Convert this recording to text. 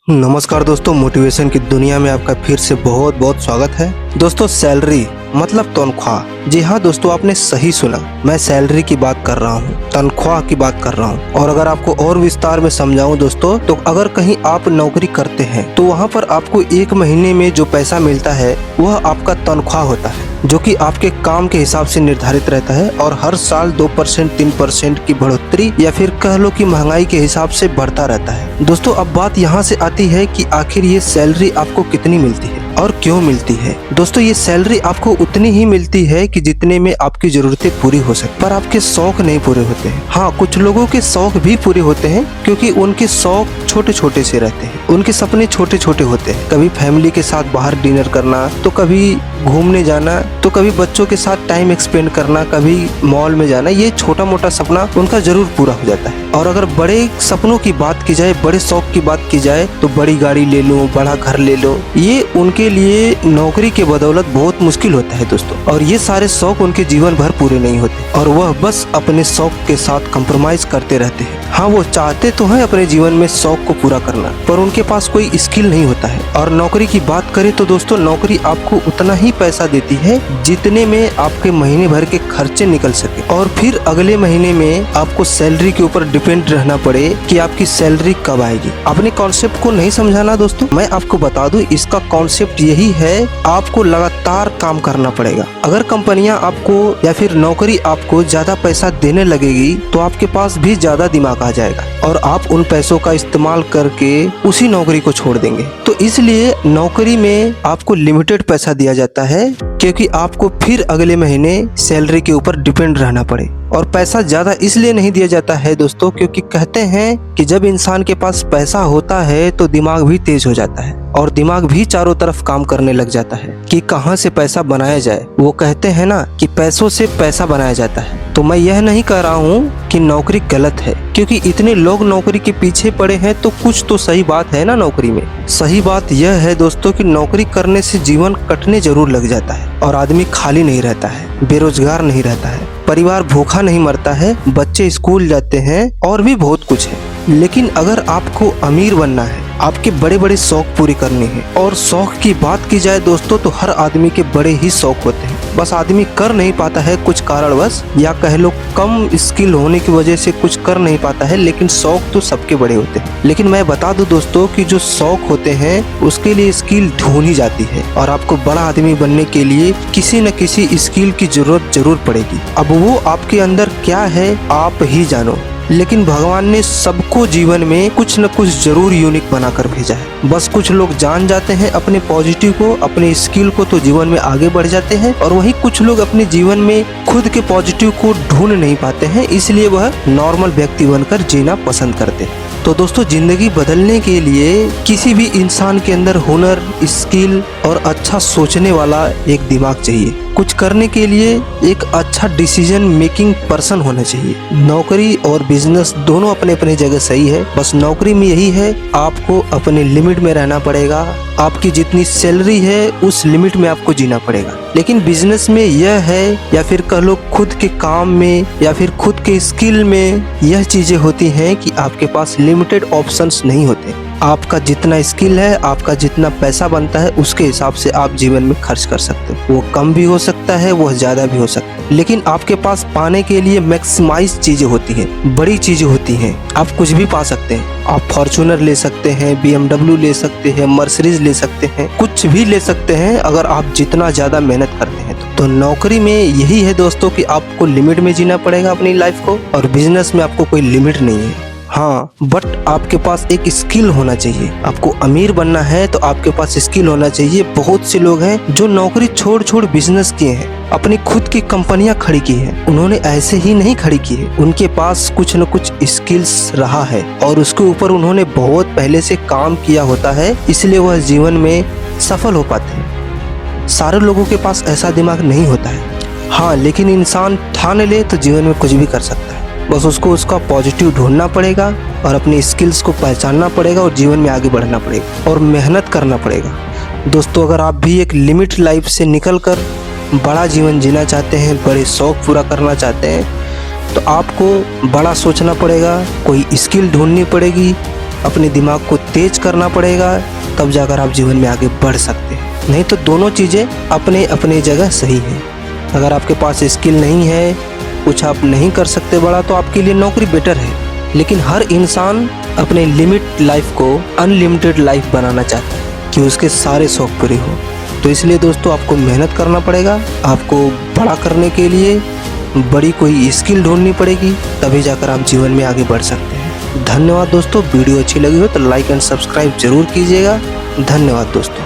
नमस्कार दोस्तों, मोटिवेशन की दुनिया में आपका फिर से बहुत बहुत स्वागत है। दोस्तों, सैलरी मतलब तनख्वाह। जी हाँ दोस्तों, आपने सही सुना। मैं सैलरी की बात कर रहा हूँ, तनख्वाह की बात कर रहा हूँ। और अगर आपको और विस्तार में समझाऊं दोस्तों, तो अगर कहीं आप नौकरी करते हैं तो वहाँ पर आपको एक महीने में जो पैसा मिलता है वह आपका तनख्वाह होता है, जो कि आपके काम के हिसाब से निर्धारित रहता है और हर साल 2% 3% की बढ़ोतरी या फिर कह लो कि महंगाई के हिसाब से बढ़ता रहता है। दोस्तों, अब बात यहाँ से आती है कि आखिर ये सैलरी आपको कितनी मिलती है और क्यों मिलती है। दोस्तों, ये सैलरी आपको उतनी ही मिलती है कि जितने में आपकी जरूरतें पूरी हो सके, पर आपके शौक नहीं पूरे होते हैं। हाँ, कुछ लोगों के शौक भी पूरे होते हैं क्योंकि उनके शौक छोटे छोटे से रहते हैं, उनके सपने छोटे छोटे होते हैं। कभी फैमिली के साथ बाहर डिनर करना, तो कभी घूमने जाना, तो कभी बच्चों के साथ टाइम एक्सपेंड करना, कभी मॉल में जाना। ये छोटा मोटा सपना उनका जरूर पूरा हो जाता है। और अगर बड़े सपनों की बात की जाए, बड़े शौक की बात की जाए, तो बड़ी गाड़ी ले लो, बड़ा घर ले लो, ये उनके लिए नौकरी के बदौलत बहुत मुश्किल होता है दोस्तों। और ये सारे शौक उनके जीवन भर पूरे नहीं होते और वह बस अपने शौक के साथ कंप्रोमाइज करते रहते हैं। हाँ, वो चाहते तो हैं अपने जीवन में शौक को पूरा करना, पर उनके पास कोई स्किल नहीं होता है। और नौकरी की बात करें तो दोस्तों, नौकरी आपको उतना ही पैसा देती है जितने में आपके महीने भर के खर्चे निकल सके, और फिर अगले महीने में आपको सैलरी के ऊपर डिपेंड रहना पड़े कि आपकी सैलरी कब आएगी। अपने कॉन्सेप्ट को नहीं समझाना दोस्तों, मैं आपको बता दूं, इसका कॉन्सेप्ट यही है, आपको लगातार काम करना पड़ेगा। अगर कंपनियां आपको या फिर नौकरी आपको ज्यादा पैसा देने लगेगी तो आपके पास भी ज्यादा दिमाग आ जाएगा और आप उन पैसों का इस्तेमाल करके उसी नौकरी को छोड़ देंगे। तो इसलिए नौकरी में आपको लिमिटेड पैसा दिया जाता है क्योंकि आपको फिर अगले महीने सैलरी के ऊपर डिपेंड रहना पड़े। और पैसा ज्यादा इसलिए नहीं दिया जाता है दोस्तों, क्योंकि कहते हैं कि जब इंसान के पास पैसा होता है तो दिमाग भी तेज हो जाता है और दिमाग भी चारों तरफ काम करने लग जाता है कि कहां से पैसा बनाया जाए। वो कहते हैं ना कि पैसों से पैसा बनाया जाता है। तो मैं यह नहीं कह रहा हूँ कि नौकरी गलत है, क्योंकि इतने लोग नौकरी के पीछे पड़े हैं तो कुछ तो सही बात है ना नौकरी में। सही बात यह है दोस्तों कि नौकरी करने से जीवन कटने जरूर लग जाता है और आदमी खाली नहीं रहता है, बेरोजगार नहीं रहता है, परिवार भूखा नहीं मरता है, बच्चे स्कूल जाते हैं और भी बहुत कुछ है। लेकिन अगर आपको अमीर बनना है, आपके बड़े बड़े शौक पूरे करने हैं, और शौक की बात की जाए दोस्तों तो हर आदमी के बड़े ही शौक होते हैं, बस आदमी कर नहीं पाता है कुछ कारणवश, या कह लो कम स्किल होने की वजह से कुछ कर नहीं पाता है। लेकिन शौक तो सबके बड़े होते हैं। लेकिन मैं बता दूं दोस्तों कि जो शौक होते हैं उसके लिए स्किल ढूंढी जाती है और आपको बड़ा आदमी बनने के लिए किसी न किसी स्किल की जरूरत जरूर पड़ेगी। अब वो आपके अंदर क्या है आप ही जानो। लेकिन भगवान ने सबको जीवन में कुछ न कुछ जरूर यूनिक बनाकर भेजा है। बस कुछ लोग जान जाते हैं अपने पॉजिटिव को, अपने स्किल को, तो जीवन में आगे बढ़ जाते हैं, और वहीं कुछ लोग अपने जीवन में खुद के पॉजिटिव को ढूंढ नहीं पाते हैं, इसलिए वह नॉर्मल व्यक्ति बनकर जीना पसंद करते हैं। तो दोस्तों, जिंदगी बदलने के लिए किसी भी इंसान के अंदर हुनर, स्किल और अच्छा सोचने वाला एक दिमाग चाहिए। कुछ करने के लिए एक अच्छा डिसीजन मेकिंग पर्सन होना चाहिए। नौकरी और बिजनेस दोनों अपने अपने जगह सही है, बस नौकरी में यही है आपको अपने लिमिट में रहना पड़ेगा, आपकी जितनी सैलरी है उस लिमिट में आपको जीना पड़ेगा। लेकिन बिजनेस में यह है, या फिर कह लो खुद के काम में या फिर खुद के स्किल में, यह चीजें होती हैं कि आपके पास लिमिटेड ऑप्शंस नहीं होते। आपका जितना स्किल है, आपका जितना पैसा बनता है, उसके हिसाब से आप जीवन में खर्च कर सकते हो। वो कम भी हो सकता है, वो ज्यादा भी हो सकता है, लेकिन आपके पास पाने के लिए मैक्सिमाइज चीजें होती हैं, बड़ी चीजें होती हैं। आप कुछ भी पा सकते हैं, आप फॉर्च्यूनर ले सकते हैं, BMW ले सकते हैं, मर्सिडीज ले सकते हैं, कुछ भी ले सकते हैं अगर आप जितना ज्यादा मेहनत करते हैं तो नौकरी में यही है दोस्तों कि आपको लिमिट में जीना पड़ेगा अपनी लाइफ को, और बिजनेस में आपको कोई लिमिट नहीं है। हाँ, बट आपके पास एक स्किल होना चाहिए। आपको अमीर बनना है तो आपके पास स्किल होना चाहिए। बहुत से लोग हैं जो नौकरी छोड़ छोड़ बिजनेस किए हैं, अपनी खुद की कंपनियां खड़ी की हैं। उन्होंने ऐसे ही नहीं खड़ी की है, उनके पास कुछ न कुछ स्किल्स रहा है और उसके ऊपर उन्होंने बहुत पहले से काम किया होता है, इसलिए वह जीवन में सफल हो पाते हैं। सारे लोगों के पास ऐसा दिमाग नहीं होता है। हाँ, लेकिन इंसान ठान ले तो जीवन में कुछ भी कर सकता है, बस उसको उसका पॉजिटिव ढूंढना पड़ेगा और अपने स्किल्स को पहचानना पड़ेगा और जीवन में आगे बढ़ना पड़ेगा और मेहनत करना पड़ेगा। दोस्तों, अगर आप भी एक लिमिट लाइफ से निकलकर बड़ा जीवन जीना चाहते हैं, बड़े शौक पूरा करना चाहते हैं, तो आपको बड़ा सोचना पड़ेगा, कोई स्किल ढूंढनी पड़ेगी, अपने दिमाग को तेज करना पड़ेगा, तब जाकर आप जीवन में आगे बढ़ सकते हैं। नहीं तो दोनों चीज़ें अपने अपने जगह सही है। अगर आपके पास स्किल नहीं है, कुछ आप नहीं कर सकते बड़ा, तो आपके लिए नौकरी बेटर है। लेकिन हर इंसान अपने लिमिट लाइफ को अनलिमिटेड लाइफ बनाना चाहता है कि उसके सारे शौक पूरे हो। तो इसलिए दोस्तों आपको मेहनत करना पड़ेगा। आपको बड़ा करने के लिए बड़ी कोई स्किल ढूंढनी पड़ेगी, तभी जाकर आप जीवन में आगे बढ़ सकते हैं। धन्यवाद दोस्तों। वीडियो अच्छी लगी हो तो लाइक एंड सब्सक्राइब जरूर कीजिएगा। धन्यवाद दोस्तों।